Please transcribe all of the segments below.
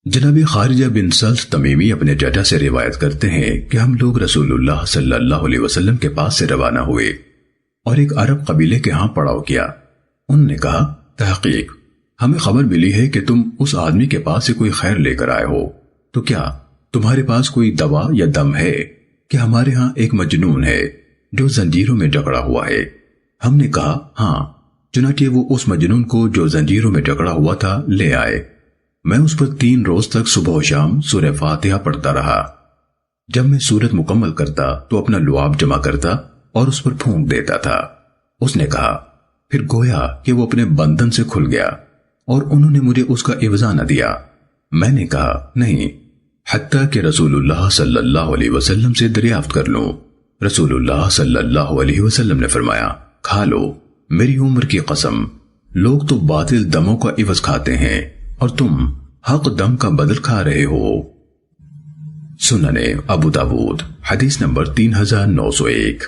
جناب خارجہ بن سلس تمیمی اپنے چچا سے روایت کرتے ہیں کہ ہم لوگ رسول اللہ صلی اللہ علیہ وسلم کے پاس سے روانہ ہوئے اور ایک عرب قبیلے کے ہاں پڑاؤ کیا۔ انہوں نے کہا، تحقیق ہمیں خبر ملی ہے کہ تم اس آدمی کے پاس سے کوئی خیر لے کر آئے ہو، تو کیا تمہارے پاس کوئی دوا یا دم ہے کہ ہمارے ہاں ایک مجنون ہے جو زنجیروں میں جکڑا ہوا ہے؟ ہم نے کہا ہاں، چنانچہ وہ اس مجنون کو جو زنجیروں میں جکڑا ہوا تھا لے آئے۔ میں اس پر 3 روز تک صبح و شام سورہ فاتحہ پڑھتا رہا۔ جب میں سورت مکمل کرتا تو اپنا لعاب جمع کرتا اور اس پر پھونک دیتا تھا۔ اس نے کہا، پھر گویا کہ وہ اپنے بندن سے کھل گیا اور انہوں نے مجھے اس کا عوضہ نہ دیا۔ میں نے کہا نہیں، حتیٰ کہ رسول اللہ صلی اللہ علیہ وسلم سے دریافت کر لوں۔ رسول اللہ صلی اللہ علیہ وسلم نے فرمایا، کھا لو، میری عمر کی قسم، لوگ تو باطل دموں کا عوض کھاتے ہیں اور تم حق دم کا بدل کھا رہے ہو۔ سننے ابو داود حدیث نمبر 3901۔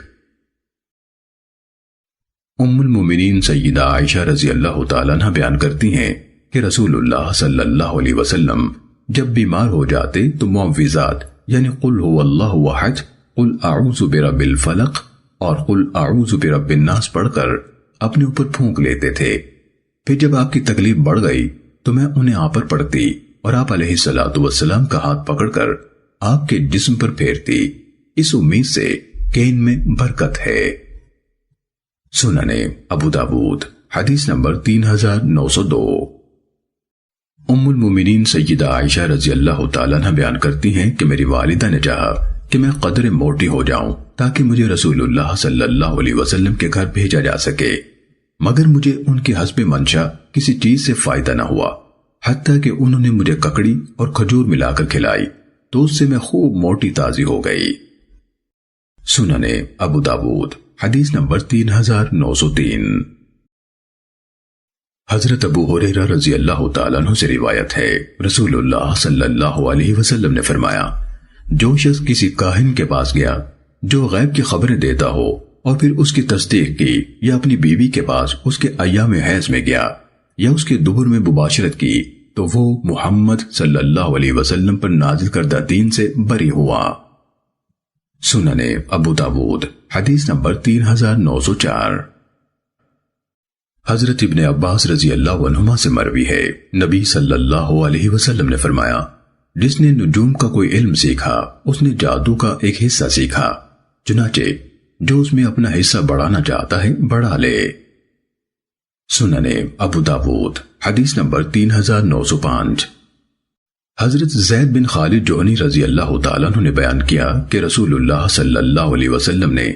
ام المومنین سیدہ عائشہ رضی اللہ تعالیٰ عنہ بیان کرتی ہیں کہ رسول اللہ صلی اللہ علیہ وسلم جب بیمار ہو جاتے تو معوذات یعنی قل هو اللہ احد، قل اعوذ برب الفلق اور قل اعوذ برب الناس پڑھ کر اپنے اوپر پھونک لیتے تھے۔ پھر جب آپ کی تکلیف بڑھ گئی تو میں انہیں آپ پر پڑھتی اور آپ علیہ الصلوۃ والسلام کا ہاتھ پکڑ کر آپ کے جسم پر پھیرتی، اس امید سے کہ ان میں برکت ہے۔ سننے ابو داود حدیث نمبر 3902۔ ام المومنین سیدہ عائشہ رضی اللہ تعالیٰ عنہ بیان کرتی ہیں کہ میری والدہ نے چاہا کہ میں قدر موٹی ہو جاؤں تاکہ مجھے رسول اللہ صلی اللہ علیہ وسلم کے گھر بھیجا جا سکے، مگر مجھے ان کی حسب منشا کسی چیز سے فائدہ نہ ہوا، حتیٰ کہ انہوں نے مجھے ککڑی اور کھجور ملا کر کھلائی تو اس سے میں خوب موٹی تازی ہو گئی۔ سننے ابو داود حدیث نمبر 3903۔ حضرت ابو ہریرہ رضی اللہ تعالیٰ عنہ سے روایت ہے، رسول اللہ صلی اللہ علیہ وسلم نے فرمایا، جو شخص کسی کاہن کے پاس گیا جو غیب کی خبریں دیتا ہو اور پھر اس کی تصدیق کی، یا اپنی بیوی کے پاس اس کے ایام حیض میں گیا یا اس کے دبر میں مباشرت کی، تو وہ محمد صلی اللہ علیہ وسلم پر نازل کردہ دین سے بری ہوا۔ سننے ابو داود حدیث نمبر 3904۔ حضرت ابن عباس رضی اللہ عنہما سے مروی ہے، نبی صلی اللہ علیہ وسلم نے فرمایا، جس نے نجوم کا کوئی علم سیکھا اس نے جادو کا ایک حصہ سیکھا، چنانچہ جو اس میں اپنا حصہ بڑھانا چاہتا ہے بڑھا لے۔ سننے ابو داود حدیث نمبر 3905۔ حضرت زید بن خالد جوہنی رضی اللہ تعالیٰ عنہ نے بیان کیا کہ رسول اللہ صلی اللہ علیہ وسلم نے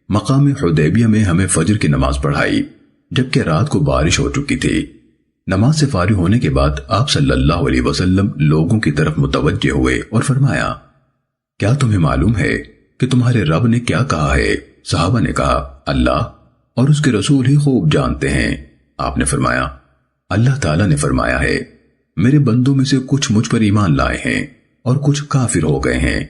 مقام حدیبیہ میں ہمیں فجر کی نماز پڑھائی جبکہ رات کو بارش ہو چکی تھی۔ نماز سے فارغ ہونے کے بعد آپ صلی اللہ علیہ وسلم لوگوں کی طرف متوجہ ہوئے اور فرمایا، کیا تمہیں معلوم ہے کہ تمہارے رب نے کیا کہا ہے؟ صحابہ نے کہا، اللہ اور اس کے رسول ہی خوب جانتے ہیں۔ آپ نے فرمایا، اللہ تعالیٰ نے فرمایا ہے، میرے بندوں میں سے کچھ مجھ پر ایمان لائے ہیں اور کچھ کافر ہو گئے ہیں۔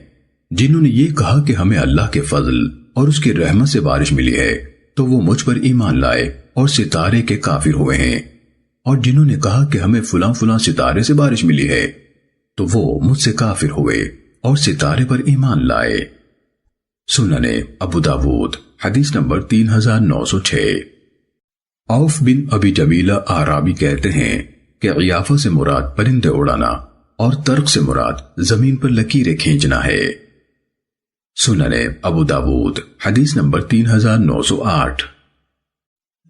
جنہوں نے یہ کہا کہ ہمیں اللہ کے فضل اور اس کی رحمت سے بارش ملی ہے تو وہ مجھ پر ایمان لائے اور ستارے کے کافر ہوئے ہیں، اور جنہوں نے کہا کہ ہمیں فلاں فلاں ستارے سے بارش ملی ہے تو وہ مجھ سے کافر ہوئے اور ستارے پر ایمان لائے۔ سننے ابو داود حدیث نمبر 3906۔ عوف بن ابی جبیلہ اعرابی کہتے ہیں کہ عیافہ سے مراد پرندے اڑانا اور ترک سے مراد زمین پر لکیریں کھینچنا ہے۔ سننے ابو داود حدیث نمبر 3908۔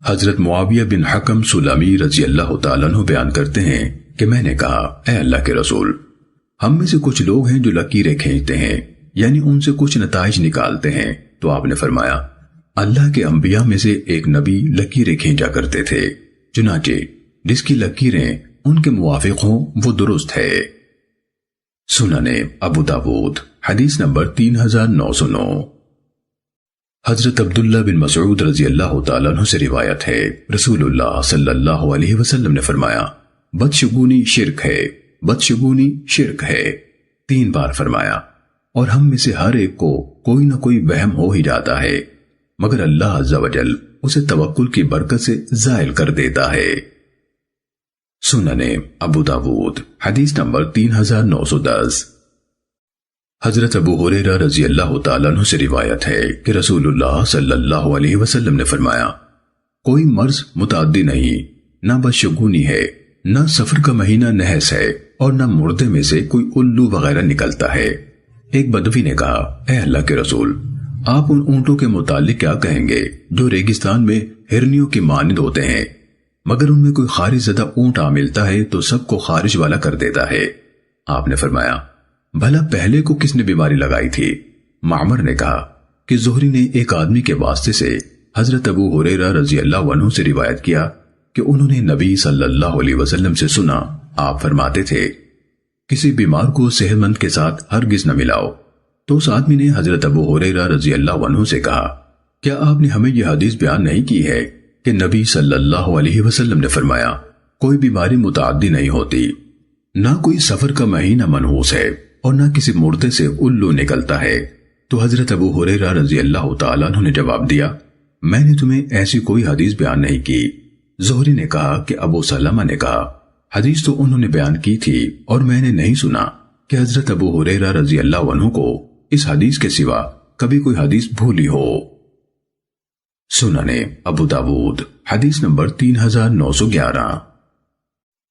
حضرت معاویہ بن حکم سلمی رضی اللہ تعالیٰ عنہ بیان کرتے ہیں کہ میں نے کہا، اے اللہ کے رسول، ہم میں سے کچھ لوگ ہیں جو لکیریں کھینچتے ہیں، یعنی ان سے کچھ نتائج نکالتے ہیں۔ تو آپ نے فرمایا، اللہ کے انبیاء میں سے ایک نبی لکیریں کھینچا کرتے تھے، چنانچہ جس کی لکیریں ان کے موافق ہوں وہ درست ہے۔ سننے ابو داود حدیث نمبر 3909۔ حضرت عبداللہ بن مسعود رضی اللہ تعالیٰ عنہ سے روایت ہے، رسول اللہ صلی اللہ علیہ وسلم نے فرمایا، بدشگونی شرک ہے، بدشگونی شرک ہے، 3 بار فرمایا، اور ہم میں سے ہر ایک کو کوئی نہ کوئی وہم ہو ہی جاتا ہے، مگر اللہ عز و جل اسے توکل کی برکت سے زائل کر دیتا ہے۔ سننے ابو داود حدیث نمبر 3910۔ حضرت ابو ہریرہ رضی اللہ تعالیٰ عنہ سے روایت ہے کہ رسول اللہ صلی اللہ علیہ وسلم نے فرمایا، کوئی مرض متعدی نہیں، نہ بدشگونی ہے، نہ سفر کا مہینہ نحس ہے، اور نہ مردے میں سے کوئی الو وغیرہ نکلتا ہے۔ ایک بدوی نے کہا، اے اللہ کے رسول، آپ ان اونٹوں کے متعلق کیا کہیں گے جو ریگستان میں ہرنیوں کی مانند ہوتے ہیں، مگر ان میں کوئی خارج زدہ اونٹ آ ملتا ہے تو سب کو خارج والا کر دیتا ہے؟ آپ نے فرمایا، بھلا پہلے کو کس نے بیماری لگائی تھی؟ معمر نے کہا کہ زہری نے ایک آدمی کے واسطے سے حضرت ابو ہریرہ رضی اللہ عنہ سے روایت کیا کہ انہوں نے نبی صلی اللہ علیہ وسلم سے سنا، آپ فرماتے تھے، کسی بیمار کو صحت مند کے ساتھ ہرگز نہ ملاؤ۔ تو اس آدمی نے حضرت ابو ہریرہ رضی اللہ عنہ سے کہا، کیا آپ نے ہمیں یہ حدیث بیان نہیں کی ہے کہ نبی صلی اللہ علیہ وسلم نے فرمایا، کوئی بیماری متعدی نہیں ہوتی، نہ کوئی سفر کا مہینہ منحوس ہے، اور نہ کسی مردے سے الو نکلتا ہے؟ تو حضرت ابو ہریرہ رضی اللہ تعالیٰ عنہ نے جواب دیا، میں نے تمہیں ایسی کوئی حدیث بیان نہیں کی۔ زہری نے کہا کہ ابو سلمہ نے کہا، حدیث تو انہوں نے بیان کی تھی اور میں نے نہیں سنا کہ حضرت ابو ہریرہ رضی اللہ عنہ کو اس حدیث کے سوا کبھی کوئی حدیث بھولی ہو۔ سننے ابو داود حدیث نمبر 3911۔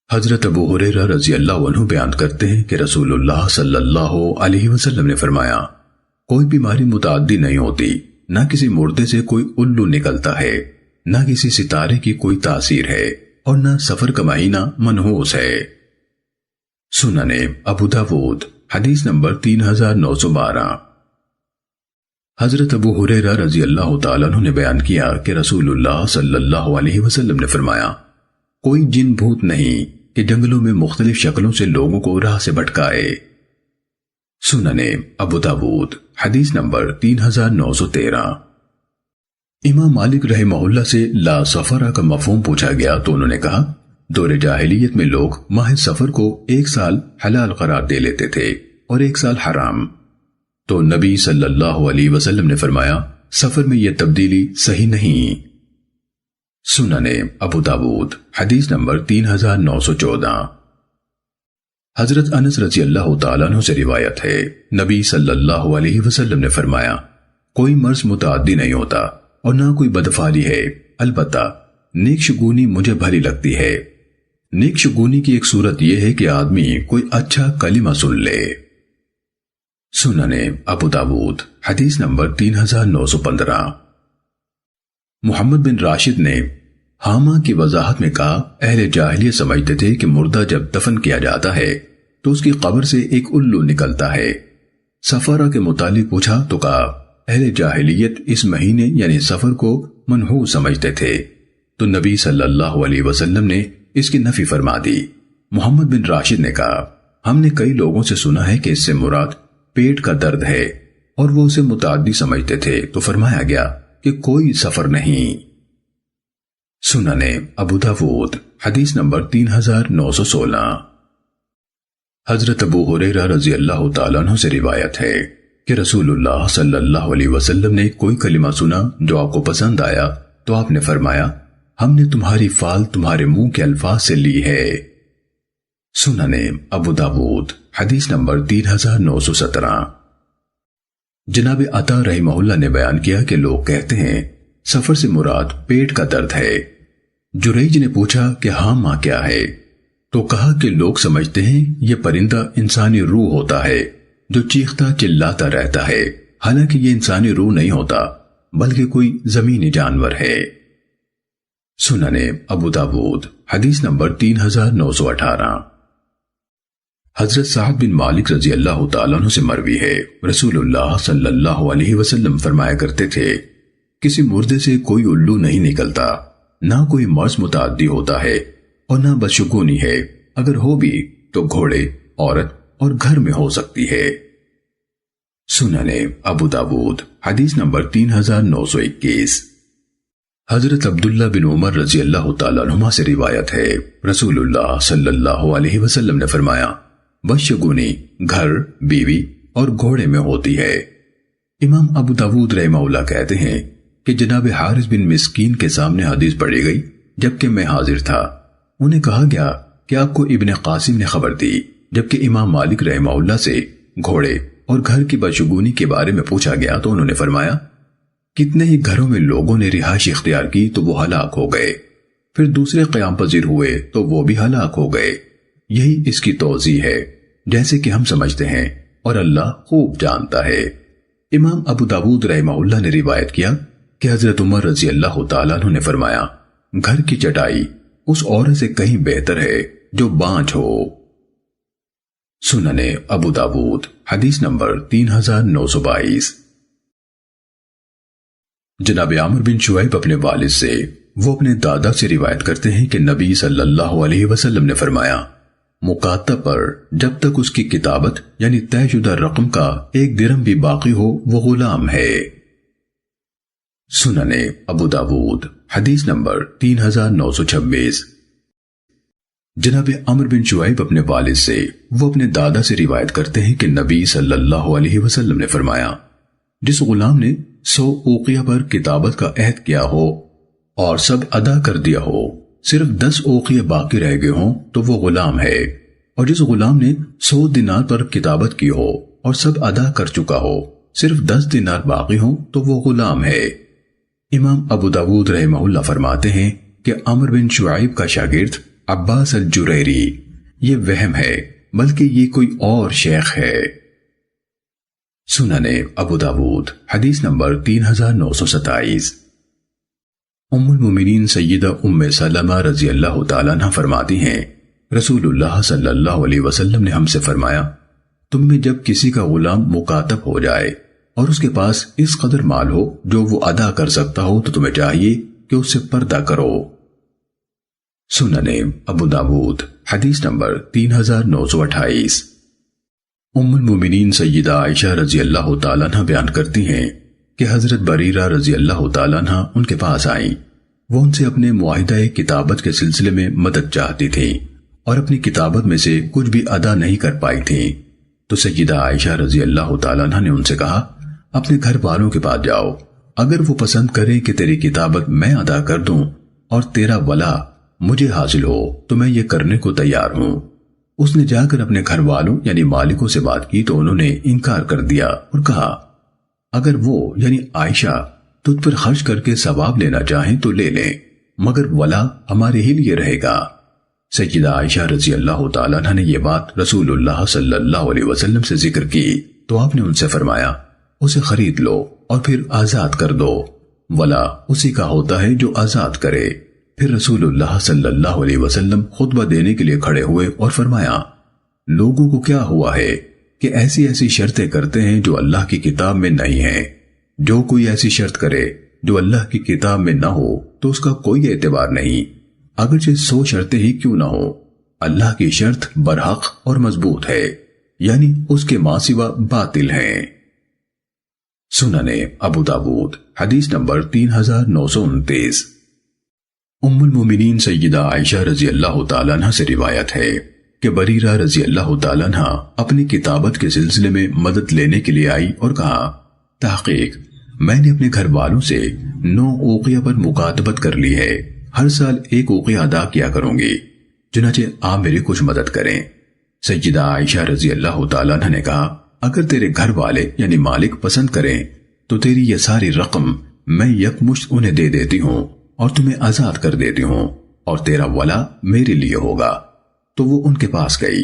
حضرت ابو ہریرہ رضی اللہ عنہ بیان کرتے ہیں کہ رسول اللہ صلی اللہ علیہ وسلم نے فرمایا، کوئی بیماری متعدی نہیں ہوتی، نہ کسی مردے سے کوئی الو نکلتا ہے، نہ کسی ستارے کی کوئی تاثیر ہے، اور نہ سفر کا مہینہ منحوس ہے۔ سننے ابو داود حدیث نمبر 3912۔ حضرت ابو ہریرہ رضی اللہ تعالیٰ عنہ نے بیان کیا کہ رسول اللہ صلی اللہ علیہ وسلم نے فرمایا، کوئی جن بھوت نہیں کہ جنگلوں میں مختلف شکلوں سے لوگوں کو راہ سے بھٹکائے۔ سننے ابو داود حدیث نمبر 3913۔ امام مالک رحمہ اللہ سے لا سفرہ کا مفہوم پوچھا گیا تو انہوں نے کہا، دور جاہلیت میں لوگ ماہ سفر کو 1 سال حلال قرار دے لیتے تھے اور 1 سال حرام، تو نبی صلی اللہ علیہ وسلم نے فرمایا، سفر میں یہ تبدیلی صحیح نہیں۔ سننے ابو داود حدیث نمبر 3914۔ حضرت انس رضی اللہ تعالیٰ عنہ سے روایت ہے، نبی صلی اللہ علیہ وسلم نے فرمایا، کوئی مرض متعدی نہیں ہوتا اور نہ کوئی بدفعلی ہے، البتہ نیک شگونی مجھے بھلی لگتی ہے۔ نیک شگونی کی ایک صورت یہ ہے کہ آدمی کوئی اچھا کلمہ سن لے۔ سننے ابو داود حدیث نمبر 3915۔ محمد بن راشد نے حامہ کی وضاحت میں کہا، اہل جاہلیت سمجھتے تھے کہ مردہ جب دفن کیا جاتا ہے تو اس کی قبر سے ایک الو نکلتا ہے۔ سفرہ کے متعلق پوچھا تو کہا، اہل جاہلیت اس مہینے یعنی سفر کو منحوس سمجھتے تھے، تو نبی صلی اللہ علیہ وسلم نے اس کی نفی فرما دی۔ محمد بن راشد نے کہا، ہم نے کئی لوگوں سے سنا ہے کہ اس سے مراد پیٹ کا درد ہے، اور وہ اسے متعدی سمجھتے تھے، تو فرمایا گیا کہ کوئی سفر نہیں۔ سننے ابو داود حدیث نمبر 3916۔ حضرت ابو ہریرہ رضی اللہ تعالیٰ عنہ سے روایت ہے کہ رسول اللہ صلی اللہ علیہ وسلم نے کوئی کلمہ سنا جو آپ کو پسند آیا تو آپ نے فرمایا، ہم نے تمہاری فال تمہارے منہ کے الفاظ سے لی ہے۔ سننے ابو داود حدیث نمبر 3917۔ جناب عطا رحمہ اللہ نے بیان کیا کہ لوگ کہتے ہیں سفر سے مراد پیٹ کا درد ہے۔ جریج نے پوچھا کہ ہاں ماں کیا ہے؟ تو کہا کہ لوگ سمجھتے ہیں یہ پرندہ انسانی روح ہوتا ہے جو چیختا چلاتا رہتا ہے، حالانکہ یہ انسانی روح نہیں ہوتا بلکہ کوئی زمینی جانور ہے۔ سننے ابو داود حدیث نمبر 3918۔ حضرت سعد بن مالک رضی اللہ تعالیٰ عنہ سے مروی ہے، رسول اللہ صلی اللہ علیہ وسلم فرمایا کرتے تھے، کسی مردے سے کوئی الو نہیں نکلتا، نہ کوئی مرض متعدی ہوتا ہے اور نہ بدشگونی ہے، اگر ہو بھی تو گھوڑے، عورت اور گھر میں ہو سکتی ہے۔ سننے ابو داود حدیث نمبر 3921۔ حضرت عبداللہ بن عمر رضی اللہ تعالیٰ عنہما سے روایت ہے، رسول اللہ صلی اللہ علیہ وسلم نے فرمایا، بدشگونی گھر، بیوی اور گھوڑے میں ہوتی ہے۔ امام ابو داود رحمہ اللہ کہتے ہیں کہ جناب حارث بن مسکین کے سامنے حدیث پڑھی گئی جبکہ میں حاضر تھا۔ انہیں کہا گیا کہ آپ کو ابن قاسم نے خبر دی، جبکہ امام مالک رحمہ اللہ سے گھوڑے اور گھر کی بدشگونی کے بارے میں پوچھا گیا تو انہوں نے فرمایا کتنے ہی گھروں میں لوگوں نے رہائش اختیار کی تو وہ ہلاک ہو گئے، پھر دوسرے قیام پذیر ہوئے تو وہ بھی ہلاک ہو گئے۔ یہی اس کی توضیح ہے جیسے کہ ہم سمجھتے ہیں، اور اللہ خوب جانتا ہے۔ امام ابو داود رحمہ اللہ نے روایت کیا کہ حضرت عمر رضی اللہ تعالیٰ عنہ نے فرمایا گھر کی چٹائی اس عورت سے کہیں بہتر ہے جو بانجھ ہو۔ سنن ابو داود حدیث نمبر 3922۔ جناب عامر بن شعیب اپنے والد سے، وہ اپنے دادا سے روایت کرتے ہیں کہ نبی صلی اللہ علیہ وسلم نے فرمایا مکاتب پر جب تک اس کی کتابت یعنی طے شدہ رقم کا 1 درہم بھی باقی ہو وہ غلام ہے۔ سنن ابو داود حدیث نمبر 3926۔ جناب عمر بن شعیب اپنے والد سے، وہ اپنے دادا سے روایت کرتے ہیں کہ نبی صلی اللہ علیہ وسلم نے فرمایا جس غلام نے 100 اوقیہ پر کتابت کا عہد کیا ہو اور سب ادا کر دیا ہو، صرف 10 اوقیہ باقی رہ گئے ہوں تو وہ غلام ہے، اور جس غلام نے 100 دینار پر کتابت کی ہو اور سب ادا کر چکا ہو، صرف 10 دینار باقی ہوں تو وہ غلام ہے۔ امام ابو داود رحمہ اللہ فرماتے ہیں کہ عمر بن شعیب کا شاگرد عباس الجریری، یہ وہم ہے بلکہ یہ کوئی اور شیخ ہے۔ سنن ابو داود حدیث نمبر 3927۔ ام المومنین سیدہ ام سلمہ رضی اللہ تعالیٰ عنہ فرماتی ہیں رسول اللہ صلی اللہ علیہ وسلم نے ہم سے فرمایا تم میں جب کسی کا غلام مکاتب ہو جائے اور اس کے پاس اس قدر مال ہو جو وہ ادا کر سکتا ہو تو تمہیں چاہیے کہ اس سے پردہ کرو۔ سنن ابو داود حدیث نمبر 3928۔ ام المومنین سیدہ عائشہ رضی اللہ تعالیٰ عنہ بیان کرتی ہیں کہ حضرت بریرہ رضی اللہ تعالیٰ عنہ ان کے پاس آئیں، وہ ان سے اپنے معاہدہ کتابت کے سلسلے میں مدد چاہتی تھیں اور اپنی کتابت میں سے کچھ بھی ادا نہیں کر پائی تھیں، تو سیدہ عائشہ رضی اللہ تعالیٰ عنہ نے ان سے کہا اپنے گھر والوں کے پاس جاؤ، اگر وہ پسند کرے کہ تیری کتابت میں ادا کر دوں اور تیرا ولا مجھے حاصل ہو تو میں یہ کرنے کو تیار ہوں۔ اس نے جا کر اپنے گھر والوں یعنی مالکوں سے بات کی تو انہوں نے انکار کر دیا اور کہا اگر وہ یعنی عائشہ تجھ پر خرچ کر کے ثواب لینا چاہیں تو لے لیں، مگر ولا ہمارے ہی لیے رہے گا۔ سیدہ عائشہ رضی اللہ تعالیٰ عنہ نے یہ بات رسول اللہ صلی اللہ علیہ وسلم سے ذکر کی تو آپ نے ان سے فرمایا اسے خرید لو اور پھر آزاد کر دو، ولا اسی کا ہوتا ہے جو آزاد کرے۔ پھر رسول اللہ صلی اللہ علیہ وسلم خطبہ دینے کے لیے کھڑے ہوئے اور فرمایا لوگوں کو کیا ہوا ہے کہ ایسی ایسی شرطیں کرتے ہیں جو اللہ کی کتاب میں نہیں ہیں، جو کوئی ایسی شرط کرے جو اللہ کی کتاب میں نہ ہو تو اس کا کوئی اعتبار نہیں، اگرچہ 100 شرطیں ہی کیوں نہ ہو، اللہ کی شرط برحق اور مضبوط ہے، یعنی اس کے ماں سوا باطل ہیں۔ سنن ابو داود حدیث نمبر 3929۔ ام المومنین سیدہ عائشہ رضی اللہ تعالیٰ عنہ سے روایت ہے کہ بریرہ رضی اللہ تعالیٰ عنہ اپنی کتابت کے سلسلے میں مدد لینے کے لیے آئی اور کہا تحقیق میں نے اپنے گھر والوں سے 9 اوقیہ پر مکاتبت کر لی ہے، ہر سال 1 اوقیہ ادا کیا کروں گی، چنانچہ آپ میری کچھ مدد کریں۔ سیدہ عائشہ رضی اللہ تعالیٰ عنہ نے کہا اگر تیرے گھر والے یعنی مالک پسند کریں تو تیری یہ ساری رقم میں یکمشت انہیں دے دیتی ہوں اور تمہیں آزاد کر دیتی ہوں اور تیرا ولا میرے لیے ہوگا۔ تو وہ ان کے پاس گئی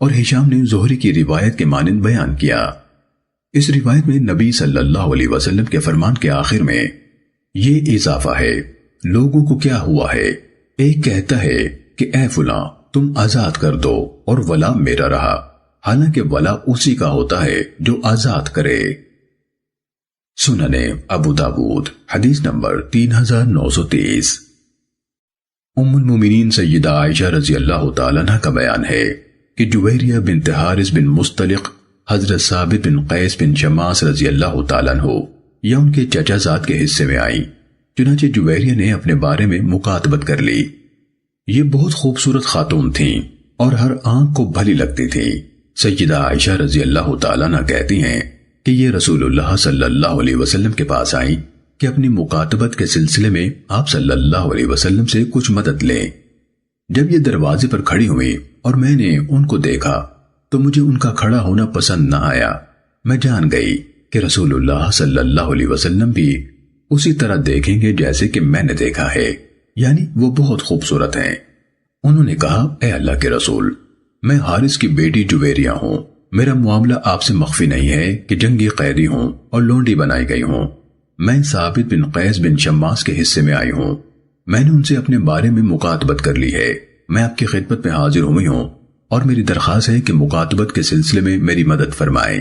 اور ہشام نے زہری کی روایت کے مانند بیان کیا۔ اس روایت میں نبی صلی اللہ علیہ وسلم کے فرمان کے آخر میں یہ اضافہ ہے لوگوں کو کیا ہوا ہے، ایک کہتا ہے کہ اے فلاں تم آزاد کر دو اور ولا میرا رہا، حالانکہ ولا اسی کا ہوتا ہے جو آزاد کرے۔ سنن ابو داود حدیث نمبر 3930۔ ام المومنین سیدہ عائشہ رضی اللہ تعالیٰ عنہ کا بیان ہے کہ جویریہ بنت حارث بن مستلق حضرت ثابت بن قیس بن شماس رضی اللہ تعالیٰ عنہ یا ان کے چچا زاد کے حصے میں آئی، چنانچہ جویریہ نے اپنے بارے میں مکاتبت کر لی۔ یہ بہت خوبصورت خاتون تھیں اور ہر آنکھ کو بھلی لگتی تھی۔ سیدہ عائشہ رضی اللہ تعالیٰ عنہ کہتی ہیں کہ یہ رسول اللہ صلی اللہ علیہ وسلم کے پاس آئیں کہ اپنی مکاتبت کے سلسلے میں آپ صلی اللہ علیہ وسلم سے کچھ مدد لیں۔ جب یہ دروازے پر کھڑی ہوئی اور میں نے ان کو دیکھا تو مجھے ان کا کھڑا ہونا پسند نہ آیا۔ میں جان گئی کہ رسول اللہ صلی اللہ علیہ وسلم بھی اسی طرح دیکھیں گے جیسے کہ میں نے دیکھا ہے، یعنی وہ بہت خوبصورت ہیں۔ انہوں نے کہا، اے اللہ کے رسول، میں حارث کی بیٹی جویریہ ہوں۔ میرا معاملہ آپ سے مخفی نہیں ہے کہ جنگی قیدی ہوں اور لونڈی بنائی گئی ہوں۔ میں ثابت بن قیس بن شماس کے حصے میں آئی ہوں۔ میں نے ان سے اپنے بارے میں مکاتبت کر لی ہے۔ میں آپ کی خدمت میں حاضر ہوئی ہوں اور میری درخواست ہے کہ مکاتبت کے سلسلے میں میری مدد فرمائیں۔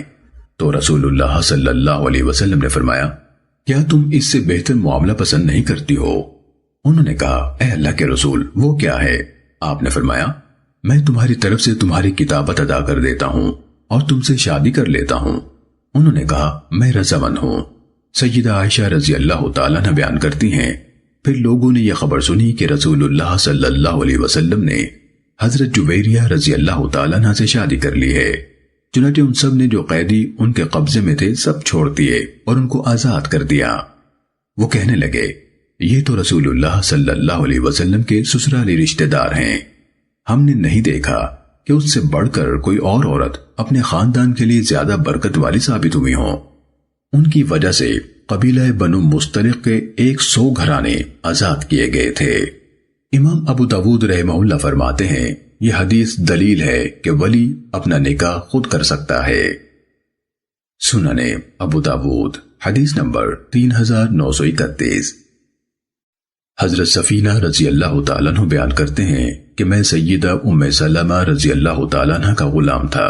تو رسول اللہ صلی اللہ علیہ وسلم نے فرمایا، کیا تم اس سے بہتر معاملہ پسند نہیں کرتی ہو؟ انہوں نے کہا، اے اللہ کے رسول، وہ کیا ہے؟ آپ نے فرمایا، میں تمہاری طرف سے تمہاری کتابت ادا کر دیتا ہوں اور تم سے شادی کر لیتا ہوں۔ انہوں نے کہا، میں رضامند ہوں۔ سیدہ عائشہ رضی اللہ تعالیٰ عنہ بیان کرتی ہیں، پھر لوگوں نے یہ خبر سنی کہ رسول اللہ صلی اللہ علیہ وسلم نے حضرت جویریہ رضی اللہ تعالیٰ عنہ سے شادی کر لی ہے۔ چنانچہ ان سب نے جو قیدی ان کے قبضے میں تھے سب چھوڑ دیے اور ان کو آزاد کر دیا۔ وہ کہنے لگے، یہ تو رسول اللہ صلی اللہ علیہ وسلم کے سسرالی رشتہ دار ہیں۔ ہم نے نہیں دیکھا کہ اس سے بڑھ کر کوئی اور عورت اپنے خاندان کے لیے زیادہ برکت والی ثابت ہوئی ہوں۔ ان کی وجہ سے قبیلہ بنو مستلق کے 100 گھرانے آزاد کیے گئے تھے۔ امام ابو داود رحمہ اللہ فرماتے ہیں، یہ حدیث دلیل ہے کہ ولی اپنا نکاح خود کر سکتا ہے۔ سنن ابو داود حدیث نمبر 3931۔ حضرت سفینہ رضی اللہ تعالیٰ عنہ بیان کرتے ہیں کہ میں سیدہ ام سلمہ رضی اللہ تعالیٰ عنہ کا غلام تھا۔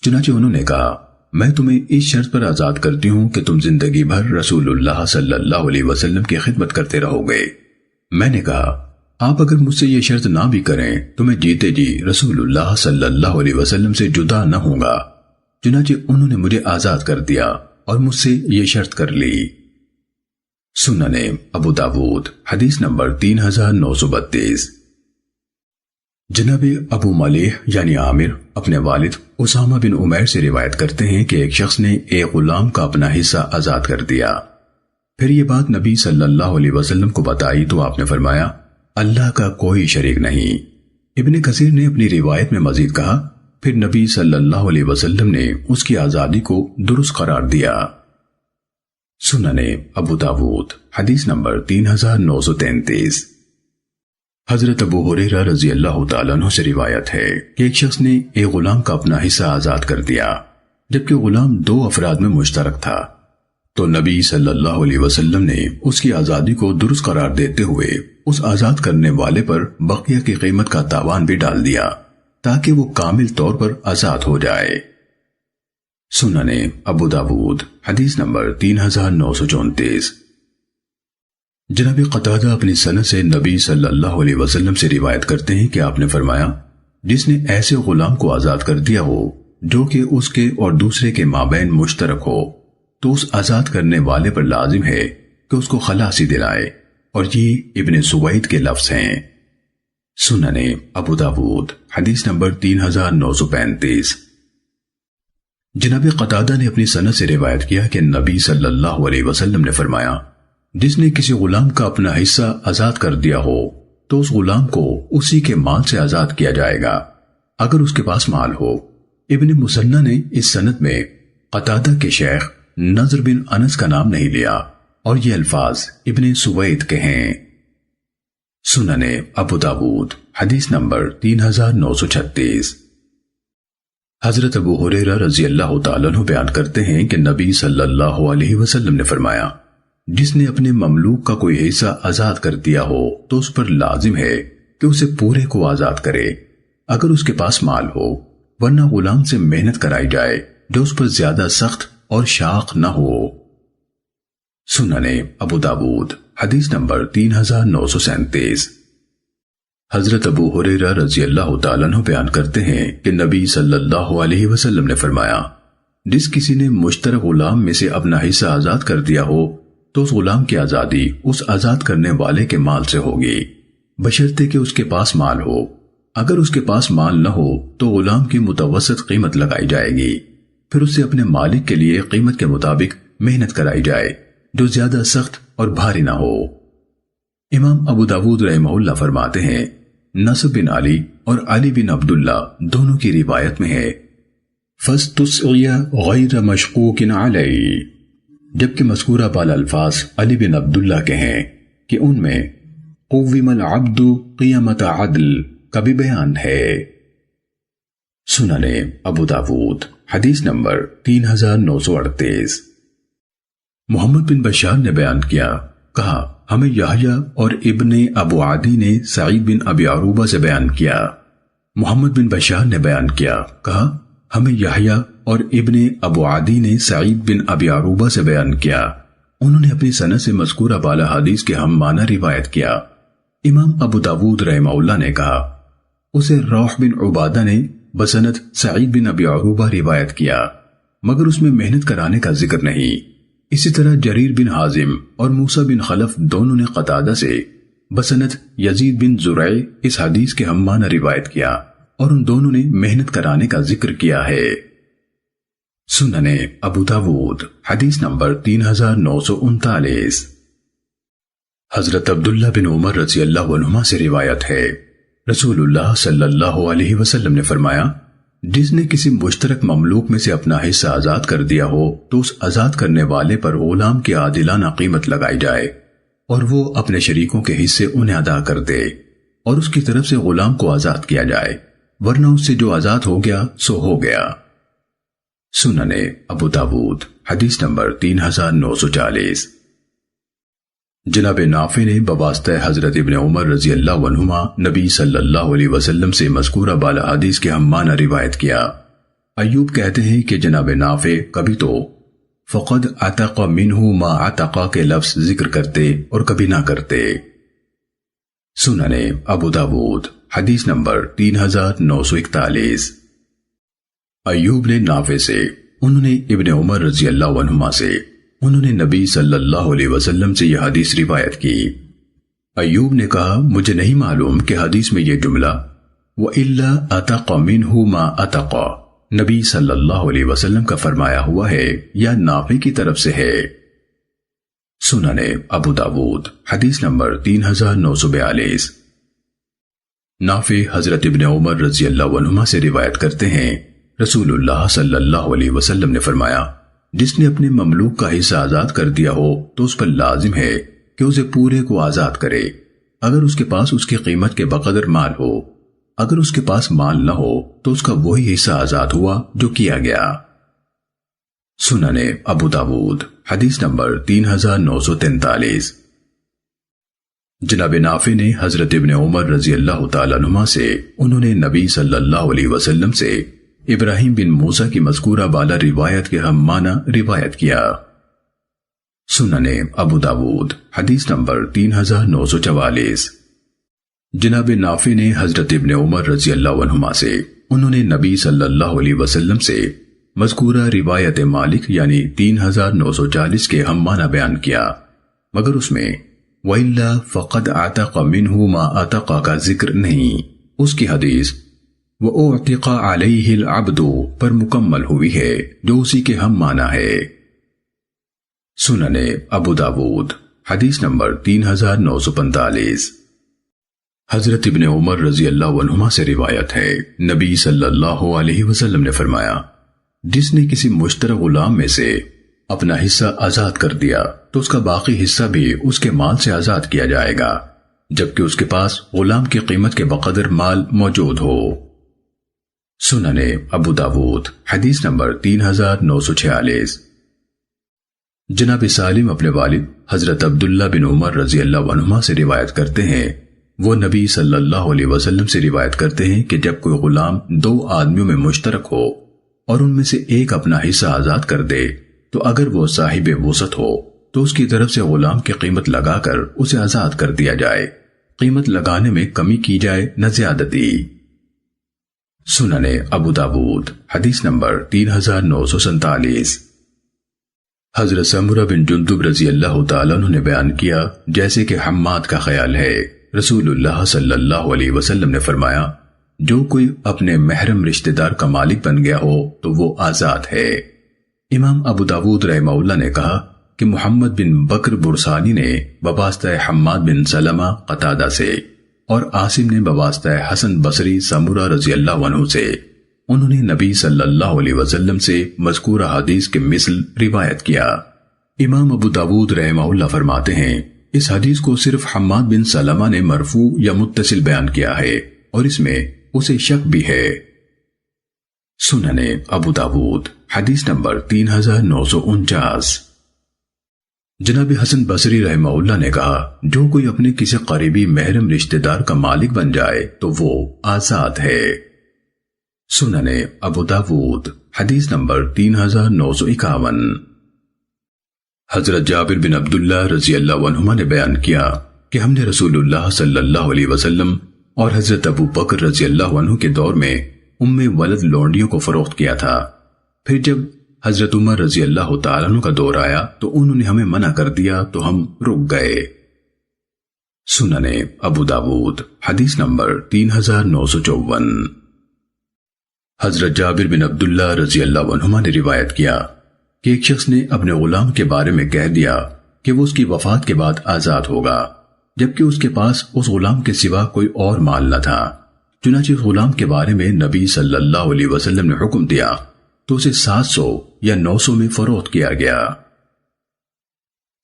چنانچہ انہوں نے کہا، میں تمہیں اس شرط پر آزاد کرتی ہوں کہ تم زندگی بھر رسول اللہ صلی اللہ علیہ وسلم کی خدمت کرتے رہو گے۔ میں نے کہا، آپ اگر مجھ سے یہ شرط نہ بھی کریں تو میں جیتے جی رسول اللہ صلی اللہ علیہ وسلم سے جدا نہ ہوں گا۔ چنانچہ انہوں نے مجھے آزاد کر دیا اور مجھ سے یہ شرط کر لی۔ سنن ابو داود حدیث نمبر 3932۔ جناب ابو ملیح یعنی عامر اپنے والد اسامہ بن عمیر سے روایت کرتے ہیں کہ ایک شخص نے ایک غلام کا اپنا حصہ آزاد کر دیا۔ پھر یہ بات نبی صلی اللہ علیہ وسلم کو بتائی تو آپ نے فرمایا، اللہ کا کوئی شریک نہیں۔ ابن کثیر نے اپنی روایت میں مزید کہا، پھر نبی صلی اللہ علیہ وسلم نے اس کی آزادی کو درست قرار دیا۔ سنن ابو داود حدیث نمبر 3933۔ حضرت ابو ہریرہ رضی اللہ تعالیٰ عنہ سے روایت ہے کہ ایک شخص نے ایک غلام کا اپنا حصہ آزاد کر دیا، جبکہ غلام 2 افراد میں مشترک تھا۔ تو نبی صلی اللہ علیہ وسلم نے اس کی آزادی کو درست قرار دیتے ہوئے اس آزاد کرنے والے پر بقیہ کی قیمت کا تاوان بھی ڈال دیا تاکہ وہ کامل طور پر آزاد ہو جائے۔ سنن ابو داود حدیث نمبر 3934۔ جناب قتادہ اپنی سند سے نبی صلی اللہ علیہ وسلم سے روایت کرتے ہیں کہ آپ نے فرمایا، جس نے ایسے غلام کو آزاد کر دیا ہو جو کہ اس کے اور دوسرے کے مابین مشترک ہو تو اس آزاد کرنے والے پر لازم ہے کہ اس کو خلاصی دلائے، اور یہ ابن سوید کے لفظ ہیں۔ سنن ابو داود حدیث نمبر 3935۔ جناب قتادہ نے اپنی سند سے روایت کیا کہ نبی صلی اللہ علیہ وسلم نے فرمایا، جس نے کسی غلام کا اپنا حصہ آزاد کر دیا ہو تو اس غلام کو اسی کے مال سے آزاد کیا جائے گا اگر اس کے پاس مال ہو۔ ابن مسنہ نے اس سند میں قتادہ کے شیخ نضر بن انس کا نام نہیں لیا اور یہ الفاظ ابن سوید کے ہیں۔ سنن ابو داود حدیث نمبر 3936۔ حضرت ابو ہریرہ رضی اللہ تعالیٰ عنہ بیان کرتے ہیں کہ نبی صلی اللہ علیہ وسلم نے فرمایا، جس نے اپنے مملوک کا کوئی حصہ آزاد کر دیا ہو تو اس پر لازم ہے کہ اسے پورے کو آزاد کرے اگر اس کے پاس مال ہو، ورنہ غلام سے محنت کرائی جائے جو اس پر زیادہ سخت اور شاق نہ ہو۔ سنن ابو داود حدیث نمبر 3937۔ حضرت ابو ہریرہ رضی اللہ تعالیٰ عنہ بیان کرتے ہیں کہ نبی صلی اللہ علیہ وسلم نے فرمایا، جس کسی نے مشترک غلام میں سے اپنا حصہ آزاد کر دیا ہو تو اس غلام کی آزادی اس آزاد کرنے والے کے مال سے ہوگی، بشرطے کہ اس کے پاس مال ہو۔ اگر اس کے پاس مال نہ ہو تو غلام کی متوسط قیمت لگائی جائے گی، پھر اسے اپنے مالک کے لیے قیمت کے مطابق محنت کرائی جائے جو زیادہ سخت اور بھاری نہ ہو۔ امام ابو داود رحمہ اللہ فرماتے ہیں، نصر بن علی اور علی بن عبداللہ دونوں کی روایت میں ہے فَاسْتُسْعِيَ غَيْرَ مَشْقُوقٍ عَلَيْهِ، جبکہ مذکورہ بالا الفاظ علی بن عبداللہ کے ہیں کہ ان میں قُوِّمَ الْعَبْدُ قِيَمَةَ عَدْلٍ کا بھی بیان ہے۔ سنن ابو داود حدیث نمبر 3938۔ محمد بن بشار نے بیان کیا، کہا ہمیں یحییٰ اور ابن ابو عدی نے سعید بن ابی عروبہ سے بیان کیا۔ محمد بن بشار نے بیان کیا، کہا ہمیں یحییٰ اور ابن ابو عدی نے سعید بن ابی عروبہ سے بیان کیا، انہوں نے اپنی سند سے مذکورہ بالا حدیث کے ہم معنی روایت کیا۔ امام ابو داود رحمہ اللہ نے کہا اسے روح بن عبادہ نے بسند سعید بن ابی عروبہ روایت کیا، مگر اس میں محنت کرانے کا ذکر نہیں۔ اسی طرح جریر بن حازم اور موسیٰ بن خلف دونوں نے قتادہ سے بسند یزید بن زرع اس حدیث کے ہم معنی روایت کیا اور ان دونوں نے محنت کرانے کا ذکر کیا ہے۔ سنن ابو داود حدیث نمبر 3939۔ حضرت عبداللہ بن عمر رضی اللہ عنہما سے روایت ہے، رسول اللہ صلی اللہ علیہ وسلم نے فرمایا، جس نے کسی مشترک مملوک میں سے اپنا حصہ آزاد کر دیا ہو تو اس آزاد کرنے والے پر غلام کی عادلانہ قیمت لگائی جائے اور وہ اپنے شریکوں کے حصے انہیں ادا کر دے اور اس کی طرف سے غلام کو آزاد کیا جائے، ورنہ اس سے جو آزاد ہو گیا سو ہو گیا۔ سنن ابو داود حدیث نمبر 3940۔ جناب نافع نے بواسطہ حضرت ابن عمر رضی اللہ عنہما نبی صلی اللہ علیہ وسلم سے مذکورہ بالا حدیث کے ہم معنی روایت کیا۔ ایوب کہتے ہیں کہ جناب نافع کبھی تو فقد عتق منہ ما عتق کے لفظ ذکر کرتے اور کبھی نہ کرتے۔ سنن ابو داود حدیث نمبر 3941۔ ایوب نے نافع سے، انہوں نے ابن عمر رضی اللہ عنہما سے، انہوں نے نبی صلی اللہ علیہ وسلم سے یہ حدیث روایت کی۔ ایوب نے کہا مجھے نہیں معلوم کہ حدیث میں یہ جملہ وَإِلَّا أَتَقَ مِنْهُ مَا أَتَقَ نبی صلی اللہ علیہ وسلم کا فرمایا ہوا ہے یا نافع کی طرف سے ہے۔ سنن ابو داود حدیث نمبر 3942۔ نافع حضرت ابن عمر رضی اللہ عنہما سے روایت کرتے ہیں، رسول اللہ صلی اللہ علیہ وسلم نے فرمایا، جس نے اپنے مملوک کا حصہ آزاد کر دیا ہو تو اس پر لازم ہے کہ اسے پورے کو آزاد کرے، اگر اس کے پاس اس کی قیمت کے بقدر مال ہو، اگر اس کے پاس مال نہ ہو تو اس کا وہی حصہ آزاد ہوا جو کیا گیا۔ سنن ابو داود حدیث نمبر 3943۔ جناب نافع نے حضرت ابن عمر رضی اللہ تعالیٰ عنہما سے، انہوں نے نبی صلی اللہ علیہ وسلم سے ابراہیم بن موسیٰ کی مذکورہ بالا روایت کے ہم معنی روایت کیا۔ سنن ابو داود حدیث نمبر 3944۔ جناب نافع نے حضرت ابن عمر رضی اللہ عنہما سے، انہوں نے نبی صلی اللہ علیہ وسلم سے مذکورہ روایت مالک یعنی 3940 کے ہم معنی بیان کیا، مگر اس میں وَإِلَّا فَقَدْ عَتَقَ مِنْهُ مَا عَتَقَ کا ذکر نہیں، اس کی حدیث وَأُعْتِقَ عَلَيْهِ الْعَبْدُ پر مکمل ہوئی ہے جو اسی کے ہم معنی ہے۔ سنن ابو داود حدیث نمبر 3945۔ حضرت ابن عمر رضی اللہ عنہما سے روایت ہے، نبی صلی اللہ علیہ وسلم نے فرمایا، جس نے کسی مشترک غلام میں سے اپنا حصہ آزاد کر دیا تو اس کا باقی حصہ بھی اس کے مال سے آزاد کیا جائے گا، جبکہ اس کے پاس غلام کی قیمت کے بقدر مال موجود ہو۔ سنن ابو داود حدیث نمبر 3946۔ جناب سالم اپنے والد حضرت عبداللہ بن عمر رضی اللہ عنہما سے روایت کرتے ہیں، وہ نبی صلی اللہ علیہ وسلم سے روایت کرتے ہیں کہ جب کوئی غلام دو آدمیوں میں مشترک ہو اور ان میں سے ایک اپنا حصہ آزاد کر دے تو اگر وہ صاحب وسعت ہو تو اس کی طرف سے غلام کی قیمت لگا کر اسے آزاد کر دیا جائے، قیمت لگانے میں کمی کی جائے نہ زیادتی۔ سنن ابو داود حدیث نمبر 3947۔ حضرت سمرہ بن جندب رضی اللہ تعالیٰ عنہ نے بیان کیا جیسے کہ حماد کا خیال ہے، رسول اللہ صلی اللہ علیہ وسلم نے فرمایا، جو کوئی اپنے محرم رشتہ دار کا مالک بن گیا ہو تو وہ آزاد ہے۔ امام ابو داود رحمہ اللہ نے کہا کہ محمد بن بکر برسانی نے بواسطہ حماد بن سلمہ قتادہ سے اور عاصم نے بواسطہ حسن بصری سمرہ رضی اللہ عنہ سے، انہوں نے نبی صلی اللہ علیہ وسلم سے مذکورہ حدیث کے مثل روایت کیا۔ امام ابو داود رحمہ اللہ فرماتے ہیں اس حدیث کو صرف حماد بن سلمہ نے مرفوع یا متصل بیان کیا ہے اور اس میں اسے شک بھی ہے۔ سنن ابو داود حدیث نمبر 3949۔ جناب حسن بصری رحمہ اللہ نے کہا جو کوئی اپنے کسی قریبی محرم رشتہ دار کا مالک بن جائے تو وہ آزاد ہے۔ سنن ابو داود حدیث نمبر 3951۔ حضرت جابر بن عبداللہ رضی اللہ عنہما نے بیان کیا کہ ہم نے رسول اللہ صلی اللہ علیہ وسلم اور حضرت ابو بکر رضی اللہ عنہ کے دور میں ولد لونڈیوں کو فروخت کیا تھا۔ پھر جب حضرت عمر رضی اللہ تعالیٰ عنہ کا دور آیا تو انہوں نے ہمیں منع کر دیا تو ہم رک گئے۔ سنن ابو داود حدیث نمبر 3954۔ حضرت جابر بن عبداللہ رضی اللہ عنہما نے روایت کیا کہ ایک شخص نے اپنے غلام کے بارے میں کہہ دیا کہ وہ اس کی وفات کے بعد آزاد ہوگا، جبکہ اس کے پاس اس غلام کے سوا کوئی اور مال نہ تھا۔ چنانچہ غلام کے بارے میں نبی صلی اللہ علیہ وسلم نے حکم دیا تو اسے 700 یا 900 میں فروخت کیا گیا۔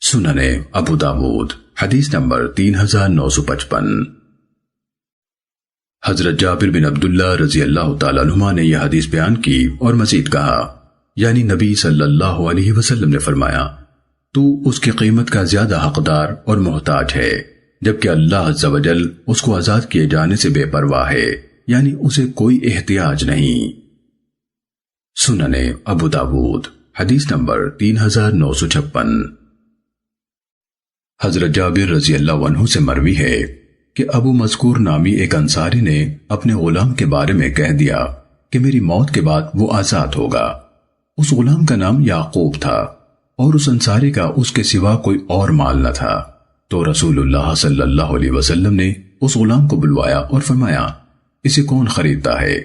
سنن ابو داود حدیث نمبر 3955۔ حضرت جابر بن عبداللہ رضی اللہ تعالیٰ عنہما نے یہ حدیث بیان کی اور مزید کہا یعنی نبی صلی اللہ علیہ وسلم نے فرمایا تو اس کی قیمت کا زیادہ حقدار اور محتاج ہے، جبکہ اللہ عز و جل اس کو آزاد کیے جانے سے بے پرواہ ہے، یعنی اسے کوئی احتیاج نہیں۔ سنن ابو داود حدیث نمبر 3956۔ حضرت جابر رضی اللہ عنہ سے مروی ہے کہ ابو مذکور نامی ایک انصاری نے اپنے غلام کے بارے میں کہہ دیا کہ میری موت کے بعد وہ آزاد ہوگا۔ اس غلام کا نام یعقوب تھا اور اس انصاری کا اس کے سوا کوئی اور مال نہ تھا، تو رسول اللہ صلی اللہ علیہ وسلم نے اس غلام کو بلوایا اور فرمایا اسے کون خریدتا ہے؟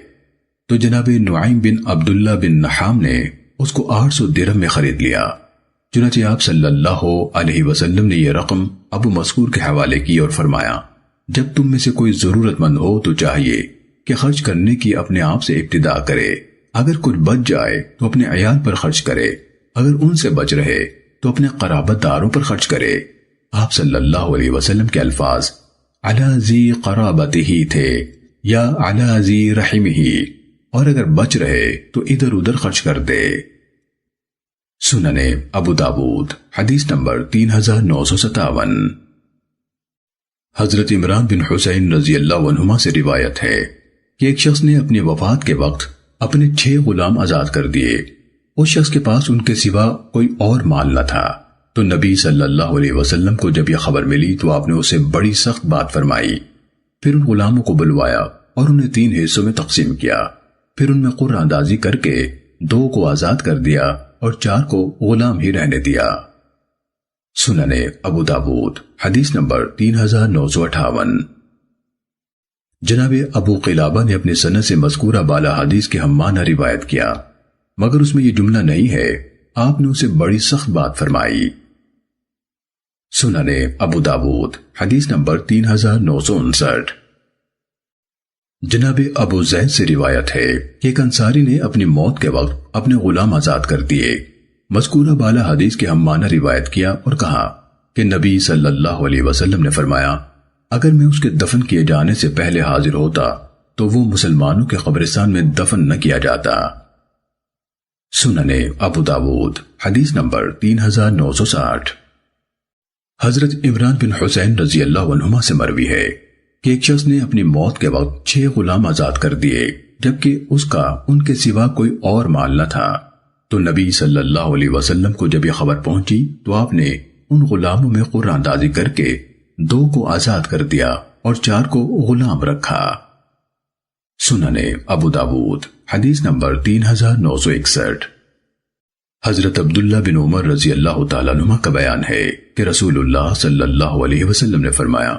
تو جناب نعیم بن عبداللہ بن نحام نے اس کو 800 درہم میں خرید لیا۔ چنانچہ آپ صلی اللہ علیہ وسلم نے یہ رقم ابو مذکور کے حوالے کی اور فرمایا جب تم میں سے کوئی ضرورت مند ہو تو چاہیے کہ خرچ کرنے کی اپنے آپ سے ابتدا کرے، اگر کچھ بچ جائے تو اپنے عیال پر خرچ کرے، اگر ان سے بچ رہے تو اپنے قرابت داروں پر خرچ کرے۔ آپ صلی اللہ علیہ وسلم کے الفاظ علی ذی قرابتہ تھے یا علی ذی رحمہ، اور اگر بچ رہے تو ادھر ادھر خرچ کر دے۔ سنن ابو داود حدیث نمبر 3957۔ حضرت عمران بن حسین رضی اللہ عنہما سے روایت ہے کہ ایک شخص نے اپنی وفات کے وقت اپنے 6 غلام آزاد کر دیے۔ اس شخص کے پاس ان کے سوا کوئی اور مال نہ تھا، تو نبی صلی اللہ علیہ وسلم کو جب یہ خبر ملی تو آپ نے اسے بڑی سخت بات فرمائی، پھر ان غلاموں کو بلوایا اور انہیں 3 حصوں میں تقسیم کیا، پھر ان میں قرعہ اندازی کر کے 2 کو آزاد کر دیا اور 4 کو غلام ہی رہنے دیا۔ سنن ابو داود حدیث نمبر 3958۔ جناب ابو قلابہ نے اپنے سند سے مذکورہ بالا حدیث کے ہم معنی روایت کیا، مگر اس میں یہ جملہ نہیں ہے، آپ نے اسے بڑی سخت بات فرمائی۔ سنن ابو داود حدیث نمبر 3959۔ جناب ابو زید سے روایت ہے کہ ایک انصاری نے اپنی موت کے وقت اپنے غلام آزاد کر دیے۔ مذکورہ بالا حدیث کے ہم معنی روایت کیا اور کہا کہ نبی صلی اللہ علیہ وسلم نے فرمایا اگر میں اس کے دفن کیے جانے سے پہلے حاضر ہوتا تو وہ مسلمانوں کے قبرستان میں دفن نہ کیا جاتا۔ سنن ابو داود حدیث نمبر 3960۔ حضرت عمران بن حسین رضی اللہ عنہما سے مروی ہے کہ ایک شخص نے اپنی موت کے وقت 6 غلام آزاد کر دیے، جبکہ اس کا ان کے سوا کوئی اور مال نہ تھا، تو نبی صلی اللہ علیہ وسلم کو جب یہ خبر پہنچی تو آپ نے ان غلاموں میں قرعہ اندازی کر کے 2 کو آزاد کر دیا اور 4 کو غلام رکھا۔ سنن ابو داود حدیث نمبر 3961۔ حضرت عبداللہ بن عمر رضی اللہ تعالیٰ عنہ کا بیان ہے کہ رسول اللہ صلی اللہ علیہ وسلم نے فرمایا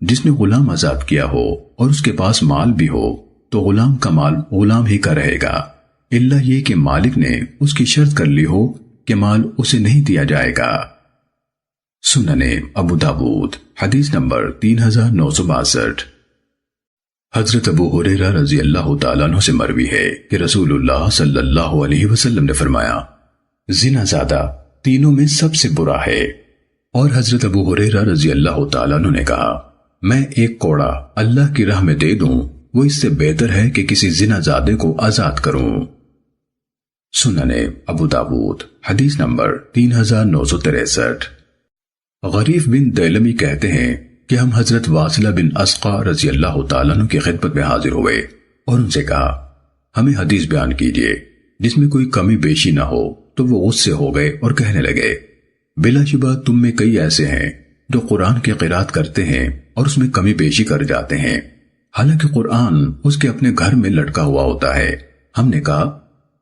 جس نے غلام آزاد کیا ہو اور اس کے پاس مال بھی ہو تو غلام کا مال غلام ہی کا رہے گا، الا یہ کہ مالک نے اس کی شرط کر لی ہو کہ مال اسے نہیں دیا جائے گا۔ سنن ابو داود حدیث نمبر 3962۔ حضرت ابو ہریرہ رضی اللہ تعالیٰ عنہ سے مروی ہے کہ رسول اللہ صلی اللہ علیہ وسلم نے فرمایا، زنا زادہ تینوں میں سب سے برا ہے۔ اور حضرت ابو ہریرہ رضی اللہ تعالیٰ عنہ نے کہا، میں ایک کوڑا اللہ کی راہ میں دے دوں، وہ اس سے بہتر ہے کہ کسی زنا زادے کو آزاد کروں۔ سننے ابو داود حدیث نمبر 3963۔ غریف بن دیلمی کہتے ہیں کہ ہم حضرت واصلہ بن اسقا رضی اللہ تعالیٰ عنہ کی خدمت میں حاضر ہوئے اور ان سے کہا، ہمیں حدیث بیان کیجئے جس میں کوئی کمی بیشی نہ ہو۔ تو وہ غصے ہو گئے اور کہنے لگے، بلا شبہ تم میں کئی ایسے ہیں جو قرآن کی قرات کرتے ہیں اور اس میں کمی بیشی کر جاتے ہیں، حالانکہ قرآن اس کے اپنے گھر میں لٹکا ہوا ہوتا ہے۔ ہم نے کہا،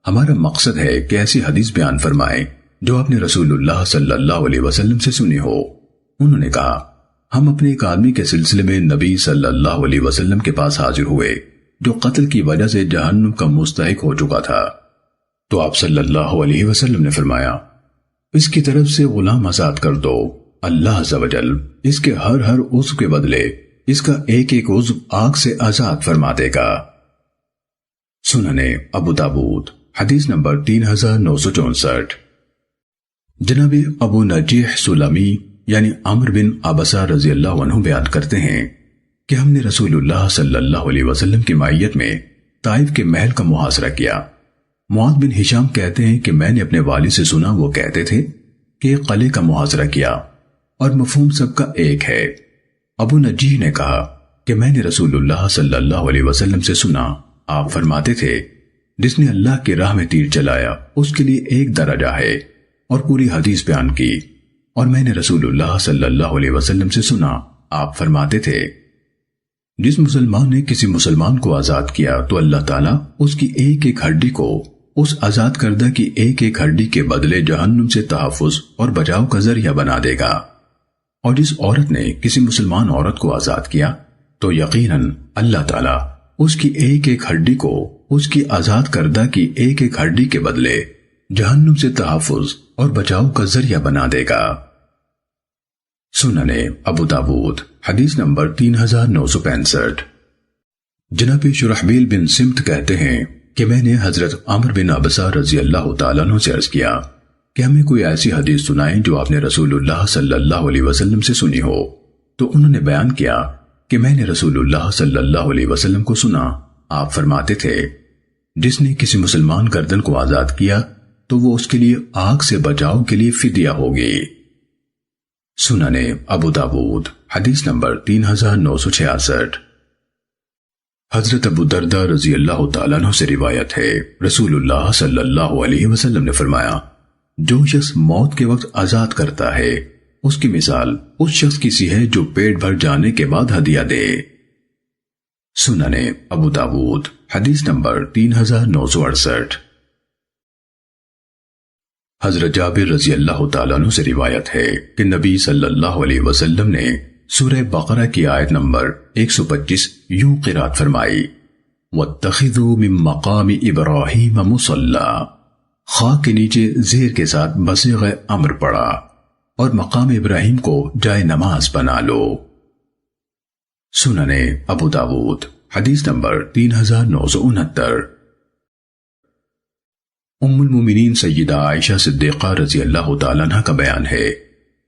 ہمارا مقصد ہے کہ ایسی حدیث بیان فرمائیں جو آپ نے رسول اللہ صلی اللہ علیہ وسلم سے سنی ہو۔ انہوں نے کہا، ہم اپنے ایک آدمی کے سلسلے میں نبی صلی اللہ علیہ وسلم کے پاس حاضر ہوئے جو قتل کی وجہ سے جہنم کا مستحق ہو چکا تھا۔ تو آپ صلی اللہ علیہ وسلم نے فرمایا، اس کی طرف سے غلام آزاد کر دو، اللہ عز و جل اس کے ہر عضو کے بدلے اس کا ایک ایک عضو آگ سے آزاد فرما دے گا۔ سننے ابو داود حدیث نمبر 3964۔ جناب ابو نجیح سلمی یعنی عمرو بن عبسہ رضی اللہ عنہ بیان کرتے ہیں کہ ہم نے رسول اللہ صلی اللہ علیہ وسلم کی معیت میں طائف کے محل کا محاصرہ کیا۔ معاذ بن ہشام کہتے ہیں کہ میں نے اپنے والد سے سنا وہ کہتے تھے کہ ایک قلعے کا محاصرہ کیا اور مفہوم سب کا ایک ہے۔ ابو نجیح نے کہا کہ میں نے رسول اللہ صلی اللہ علیہ وسلم سے سنا، آپ فرماتے تھے، جس نے اللہ کی راہ میں تیر چلایا اس کے لیے ایک درجہ ہے، اور پوری حدیث بیان کی۔ اور میں نے رسول اللہ صلی اللہ علیہ وسلم سے سنا، آپ فرماتے تھے، جس مسلمان نے کسی مسلمان کو آزاد کیا تو اللہ تعالیٰ اس کی ایک ایک ہڈی کو اس آزاد کردہ کی ایک ایک ہڈی کے بدلے جہنم سے تحفظ اور بچاؤ کا ذریعہ بنا دے گا۔ اور جس عورت نے کسی مسلمان عورت کو آزاد کیا تو یقیناً اللہ تعالیٰ اس کی ایک ایک ہڈی کو اس کی آزاد کردہ کی ایک ایک ہڈی کے بدلے جہنم سے تحفظ اور بچاؤ کا ذریعہ بنا دے گا۔ سننے ابو داود حدیث نمبر 3965۔ جناب شرحبیل بن سمت کہتے ہیں کہ میں نے حضرت عمرو بن عبسہ رضی اللہ تعالیٰ عنہ سے عرض کیا کہ ہمیں کوئی ایسی حدیث سنائیں جو آپ نے رسول اللہ صلی اللہ علیہ وسلم سے سنی ہو۔ تو انہوں نے بیان کیا کہ میں نے رسول اللہ صلی اللہ علیہ وسلم کو سنا، آپ فرماتے تھے، جس نے کسی مسلمان گردن کو آزاد کیا تو وہ اس کے لیے آگ سے بچاؤ کے لیے فدیہ ہوگی۔ سننے ابو داود حدیث نمبر 3966۔ حضرت ابو دردہ رضی اللہ تعالیٰ عنہ سے روایت ہے، رسول اللہ صلی اللہ علیہ وسلم نے فرمایا، جو شخص موت کے وقت آزاد کرتا ہے اس کی مثال اس شخص کی سی ہے جو پیٹ بھر جانے کے بعد ہدیہ دے۔ سننے ابو داود حدیث نمبر 3968۔ حضرت جابر رضی اللہ تعالیٰ عنہ سے روایت ہے کہ نبی صلی اللہ علیہ وسلم نے سورہ بقرہ کی آیت نمبر 125 یوں قرات فرمائی، وَاتَّخِذُوا مِن مَّقَامِ إِبْرَاهِيمَ مُصَلًّى، خاء کے نیچے زیر کے ساتھ بصیغہ امر پڑا، اور مقام ابراہیم کو جائے نماز بنا لو۔ سننے ابو داود حدیث نمبر 3969۔ ام المومنین سیدہ عائشہ صدیقہ رضی اللہ تعالیٰ عنہ کا بیان ہے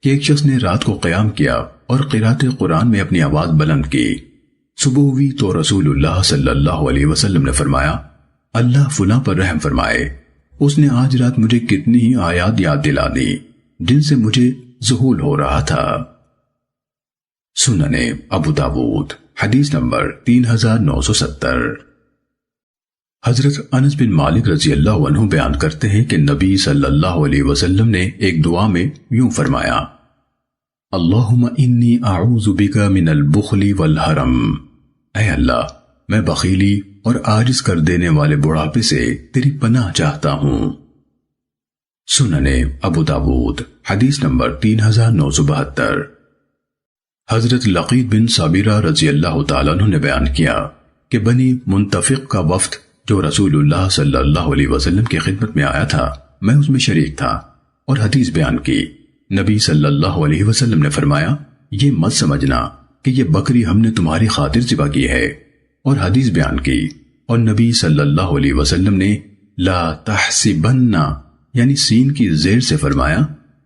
کہ ایک شخص نے رات کو قیام کیا اور قرات قرآن میں اپنی آواز بلند کی۔ صبح ہوئی تو رسول اللہ صلی اللہ علیہ وسلم نے فرمایا، اللہ فلاں پر رحم فرمائے، اس نے آج رات مجھے کتنی ہی آیات یاد دلا دی جن سے مجھے ذہول ہو رہا تھا۔ سننے ابو داود حدیث نمبر 3970۔ حضرت انس بن مالک رضی اللہ عنہ بیان کرتے ہیں کہ نبی صلی اللہ علیہ وسلم نے ایک دعا میں یوں فرمایا، اللہم انی اعوذ بک من البخل والحرم، اے اللہ میں بخیلی اور عاجز کر دینے والے بڑھاپے سے تیری پناہ چاہتا ہوں۔ سننے ابو داود حدیث نمبر 3972۔ حضرت لقید بن صابرہ رضی اللہ تعالیٰ عنہ نے بیان کیا کہ بنی منتفق کا وفد جو رسول اللہ صلی اللہ علیہ وسلم کی خدمت میں آیا تھا، میں اس میں شریک تھا اور حدیث بیان کی۔ نبی صلی اللہ علیہ وسلم نے فرمایا، یہ مت سمجھنا کہ یہ بکری ہم نے تمہاری خاطر ذبح کی ہے اور حدیث بیان کی، اور نبی صلی اللہ علیہ وسلم نے لا تحسبن یعنی سین کی زیر سے فرمایا،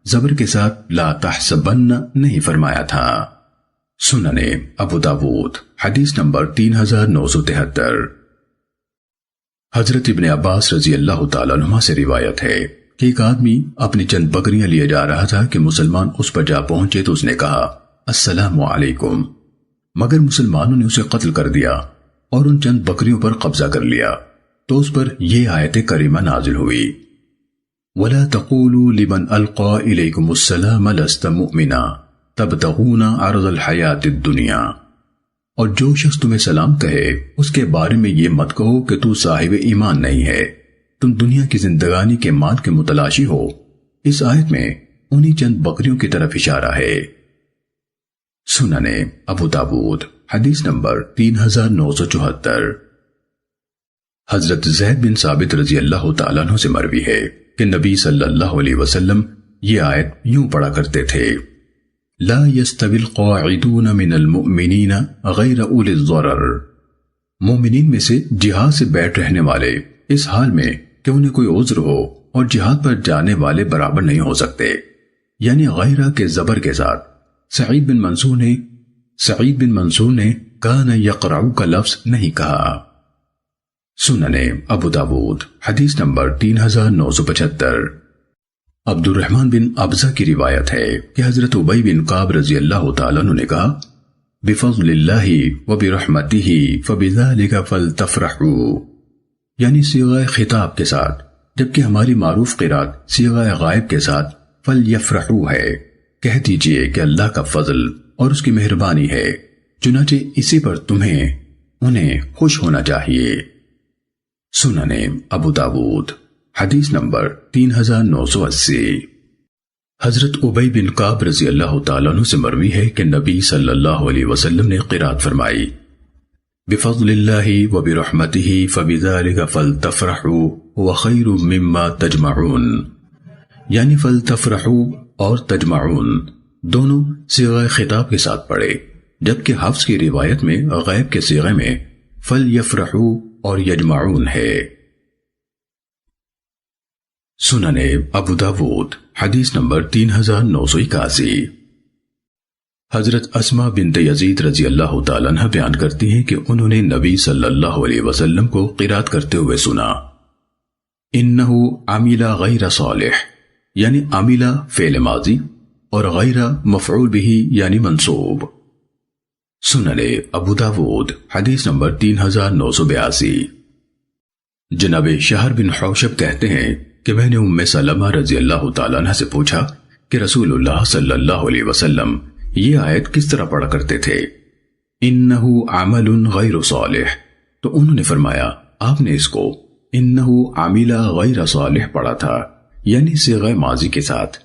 زبر کے ساتھ لا تحسبن نہیں فرمایا تھا۔ سنن ابو داود حدیث نمبر 3973۔ حضرت ابن عباس رضی اللہ تعالیٰ عنہ سے روایت ہے کہ ایک آدمی اپنی چند بکریاں لیے جا رہا تھا کہ مسلمان اس پر جا پہنچے تو اس نے کہا السلام علیکم، مگر مسلمانوں نے اسے قتل کر دیا اور ان چند بکریوں پر قبضہ کر لیا، تو اس پر یہ آیت کریمہ نازل ہوئی وَلَا تَقُولُوا لِمَنْ أَلْقَى إِلَيْكُمُ السَّلَامَ لَسْتَ مُؤْمِنًا تَبْتَغُونَ عَرْضَ الْحَيَاةِ الدُّنْيَا، اور جو شخص تمہیں سلام کہے اس کے بارے میں یہ مت کہو کہ تو صاحب ایمان نہیں ہے، تم دنیا کی زندگانی کے مال کے متلاشی ہو۔ اس آیت میں انہی چند بکریوں کی طرف اشارہ ہے۔ سنن ابو داود حدیث نمبر 3974۔ حضرت زید بن ثابت رضی اللہ تعالیٰ عنہ سے مروی ہے کہ نبی صلی اللہ علیہ وسلم یہ آیت یوں پڑھا کرتے تھے لا يستوي القاعدون من المؤمنین غیر اولی الضرر، مومنین میں سے جہاد سے بیٹھ رہنے والے اس حال میں کہ انہیں کوئی عذر ہو اور جہاد پر جانے والے برابر نہیں ہو سکتے، یعنی غیرہ کے زبر کے ساتھ سعید بن منصور نے کان یقرع کا لفظ نہیں کہا۔ سنن ابو داود حدیث نمبر 3975۔ عبد الرحمن بن ابزہ کی روایت ہے کہ حضرت ابی بن کعب رضی اللہ تعالیٰ عنہ نے کہا بفضل اللہ وبرحمتہ فبذلک فلتفرحوا، یعنی صیغہ خطاب کے ساتھ، جبکہ ہماری معروف قرات صیغہ غائب کے ساتھ فلیفرحوا ہے، کہہ دیجئے کہ اللہ کا فضل اور اس کی مہربانی ہے، چنانچہ اسی پر تمہیں انہیں خوش ہونا چاہیے۔ سنن ابو داود حدیث نمبر 3980۔ حضرت ابی بن کعب رضی اللہ تعالیٰ عنہ سے مروی ہے کہ نبی صلی اللہ علیہ وسلم نے قرات فرمائی بفضل اللہ وبرحمتہ فبذلک فلتفرحوا هو خیر مما تجمعون، یعنی فلتفرحوا اور تجمعون دونوں صیغہ خطاب کے ساتھ پڑھے، جبکہ حفص کی روایت میں غیب کے صیغے میں فلیفرحوا اور یجمعون ہے۔ سنن ابو داود حدیث نمبر 3981۔ حضرت اسماء بنت یزید رضی اللہ تعالیٰ عنہ بیان کرتی ہیں کہ انہوں نے نبی صلی اللہ علیہ وسلم کو قرات کرتے ہوئے سنا انہو عمل غیر صالح، یعنی عمل فعل ماضی اور غیر مفعول بھی یعنی منصوب۔ سنن ابو داود حدیث نمبر 3982۔ جناب شہر بن حوشب کہتے ہیں کہ میں نے ام سلمہ رضی اللہ تعالیٰ عنہ سے پوچھا کہ رسول اللہ صلی اللہ علیہ وسلم یہ آیت کس طرح پڑھا کرتے تھے، انہو عمل غیر صالح، تو انہوں نے فرمایا آپ نے اس کو انہو عمل غیر صالح پڑھا تھا، یعنی صیغہ ماضی کے ساتھ۔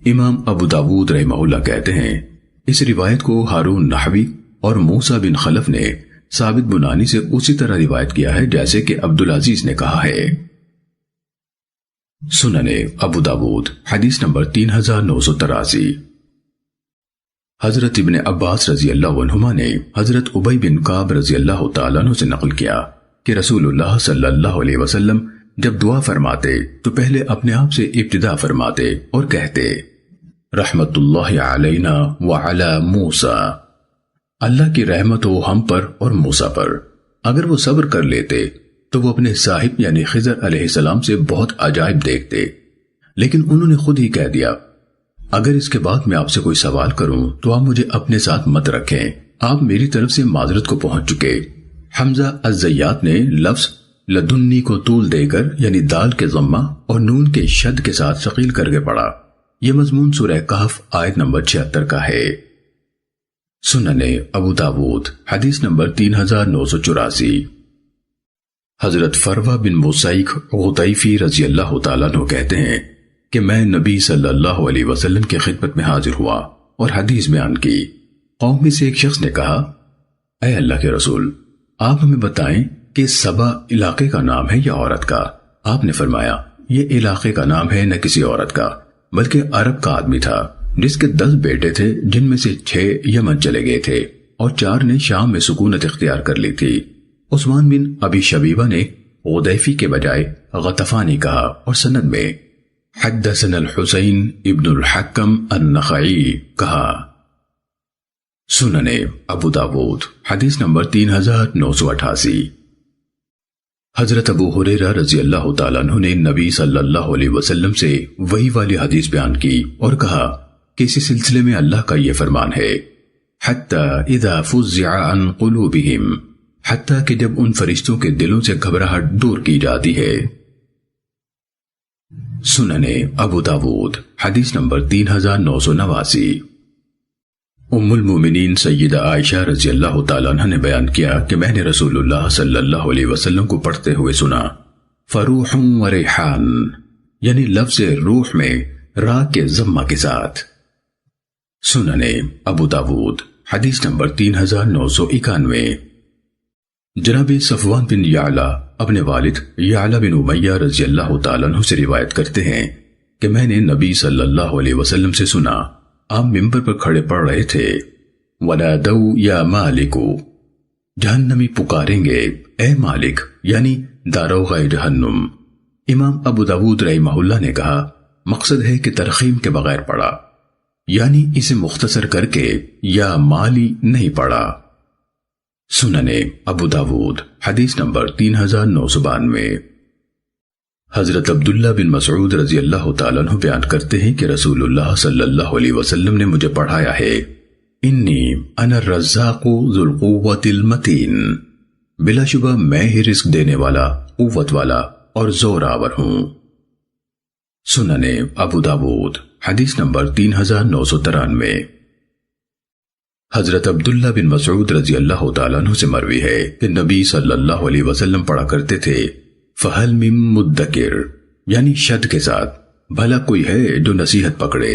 امام ابو داود رحمہ اللہ کہتے ہیں اس روایت کو ہارون نحوی اور موسیٰ بن خلف نے ثابت بنانی سے اسی طرح روایت کیا ہے جیسے کہ عبدالعزیز نے کہا ہے۔ سنن ابو داود حدیث نمبر 3983۔ حضرت ابن عباس رضی اللہ عنہما نے حضرت ابی بن کعب رضی اللہ تعالیٰ عنہ سے نقل کیا کہ رسول اللہ صلی اللہ علیہ وسلم جب دعا فرماتے تو پہلے اپنے آپ سے ابتدا فرماتے اور کہتے رحمت اللہ علینا وعلی موسیٰ، اللہ کی رحمت ہو ہم پر اور موسیٰ پر۔ اگر وہ صبر کر لیتے تو وہ اپنے صاحب یعنی خضر علیہ السلام سے بہت عجائب دیکھتے، لیکن انہوں نے خود ہی کہہ دیا اگر اس کے بعد میں آپ سے کوئی سوال کروں تو آپ مجھے اپنے ساتھ مت رکھیں، آپ میری طرف سے معذرت کو پہنچ چکے۔ حمزہ الزیات نے لفظ لدنی کو طول دے کر یعنی دال کے ضمہ اور نون کے شد کے ساتھ ثقیل کر کے پڑھا۔ یہ مضمون سورہ کہف آیت نمبر 76 کا ہے۔ سنن ابو داود حدیث نمبر 3984۔ حضرت فروہ بن موسیق غطیفی رضی اللہ تعالیٰ عنہ کہتے ہیں کہ میں نبی صلی اللہ علیہ وسلم کی خدمت میں حاضر ہوا اور حدیث بیان کی۔ قوم میں سے ایک شخص نے کہا اے اللہ کے رسول، آپ ہمیں بتائیں کہ سبا علاقے کا نام ہے یا عورت کا؟ آپ نے فرمایا یہ علاقے کا نام ہے نہ کسی عورت کا بلکہ عرب کا آدمی تھا جس کے 10 بیٹے تھے جن میں سے 6 یمن چلے گئے تھے اور 4 نے شام میں سکونت اختیار کر لی تھی۔ عثمان بن ابی شبیبہ نے غدیفی کے بجائے غطفانی کہا، اور سند میں حدثنا الحسین ابن الحکم النخعی کہا۔ سنن ابو داود حدیث نمبر 3988۔ حضرت ابو ہریرہ رضی اللہ تعالیٰ عنہ نے نبی صلی اللہ علیہ وسلم سے وہی والی حدیث بیان کی اور کہا کہ اسی سلسلے میں اللہ کا یہ فرمان ہے، حتی اذا فزع عن قلوبہم، حتیٰ کہ جب ان فرشتوں کے دلوں سے گھبراہٹ دور کی جاتی ہے۔ سنن ابو داود حدیث نمبر 3989۔ ام المومنین سیدہ عائشہ رضی اللہ تعالیٰ عنہ نے بیان کیا کہ میں نے رسول اللہ صلی اللہ علیہ وسلم کو پڑھتے ہوئے سنا، فروح و ریحان، یعنی لفظ روح میں را کے ضمہ کے ساتھ۔ سنن ابو داود حدیث نمبر 3991۔ جناب صفوان بن یعلا اپنے والد یعلا بن امیہ رضی اللہ تعالیٰ عنہ سے روایت کرتے ہیں کہ میں نے نبی صلی اللہ علیہ وسلم سے سنا، آپ ممبر پر کھڑے پڑ رہے تھے، وَنَادَوْا يَا مَالِكُ، جہنمی پکاریں گے اے مالک، یعنی داروغہ جہنم۔ امام ابو داود رحمہ اللہ نے کہا مقصد ہے کہ ترخیم کے بغیر پڑھا، یعنی اسے مختصر کر کے یا مالی نہیں پڑھا۔ سنن ابو داود حدیث نمبر 3992۔ حضرت عبداللہ بن مسعود رضی اللہ تعالیٰ عنہ بیان کرتے ہیں کہ رسول اللہ صلی اللہ علیہ وسلم نے مجھے پڑھایا ہے، انی انا الرزاق ذو القوۃ المتین، بلا شبہ میں ہی رزق دینے والا، قوت والا اور زور آور ہوں۔ سنن ابو داود حدیث نمبر 3993۔ حضرت عبداللہ بن مسعود رضی اللہ تعالیٰ عنہ سے مروی ہے کہ نبی صلی اللہ علیہ وسلم پڑھا کرتے تھے، فَهَلْ مِن مُدَّكِرْ، یعنی شد کے ساتھ، بھلا کوئی ہے جو نصیحت پکڑے۔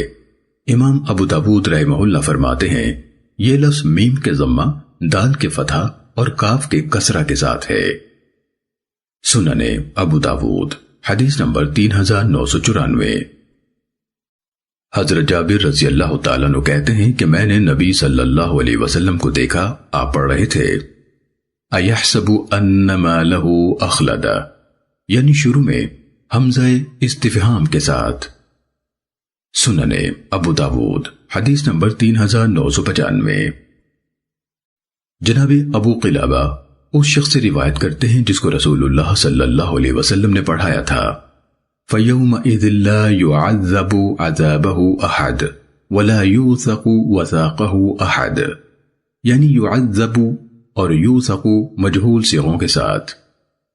امام ابو داود رحمہ اللہ فرماتے ہیں یہ لفظ میم کے ضمہ، دال کے فتحہ اور کاف کے کسرہ کے ساتھ ہے۔ سنن ابو داود حدیث نمبر 3994۔ حضرت جابر رضی اللہ تعالیٰ عنہ کہتے ہیں کہ میں نے نبی صلی اللہ علیہ وسلم کو دیکھا، آپ پڑھ رہے تھے، اَيَحْسَبُ أَنَّ مَا لَهُ أَخْلَدَ، یعنی شروع میں حمزہ استفہام کے ساتھ۔ سنن ابو داود حدیث نمبر 3995۔ جناب ابو قلابہ اس شخص سے روایت کرتے ہیں جس کو رسول اللہ صلی اللہ علیہ وسلم نے پڑھایا تھا، فَيَوْمَئِذٍ لَا يُعَذَّبُ عَذَابَهُ أَحَدٌ وَلَا يُوثَقُ وَثَاقَهُ أَحَدٌ، یعنی يُعَذَّبُ اور يُوثَقُ مجہول صیغوں کے ساتھ۔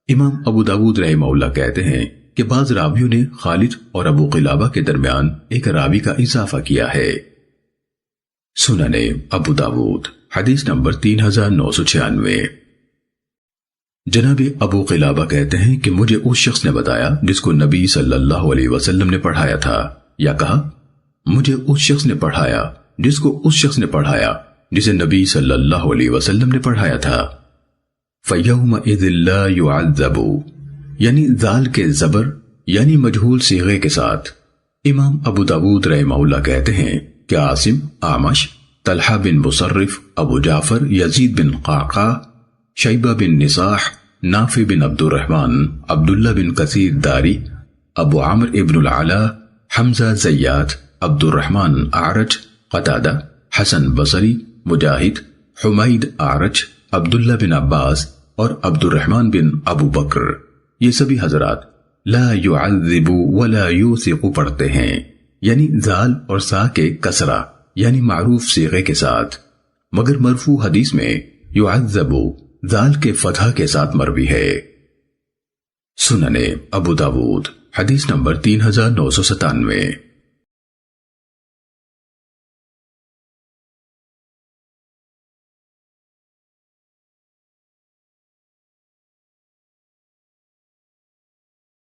امام ابو داود رحمہ اللہ کہتے ہیں کہ بعض راویوں نے خالد اور ابو قلابہ کے درمیان ایک راوی کا اضافہ کیا ہے۔ سنن ابو داود حدیث نمبر 3996۔ جناب ابو قلابہ کہتے ہیں کہ مجھے اس شخص نے بتایا جس کو نبی صلی اللہ علیہ وسلم نے پڑھایا تھا، یا کہا مجھے اس شخص نے پڑھایا جس کو اس شخص نے پڑھایا جسے نبی صلی اللہ علیہ وسلم نے پڑھایا تھا۔ فَيَوْمَئِذٍ لَا يُعَذَّبُ، یعنی ذال کے زبر یعنی مجہول صیغے کے ساتھ۔ امام ابو داود رحمہ اللہ کہتے ہیں کہ عاصم، اعمش، طلحہ بن مصرف، ابو جعفر یزید بن قعقاع، شیبہ بن نصاح، نافع بن عبد الرحمن، عبداللہ بن کثیر داری، ابو عامر ابن العلا، حمزہ زیات، عبد الرحمن اعرج، قتادہ، حسن بصری، مجاہد، حمید اعرج، عبداللہ بن عباس اور عبد الرحمن بن ابو بکر، یہ سبھی حضرات لا يعذب ولا یوثق پڑھتے ہیں، یعنی ذال اور سا کے کسرہ یعنی معروف صیغے کے ساتھ، مگر مرفوع حدیث میں يعذب ذال کے فتحہ کے ساتھ مروی ہے۔ سنن ابو داود حدیث نمبر 3997۔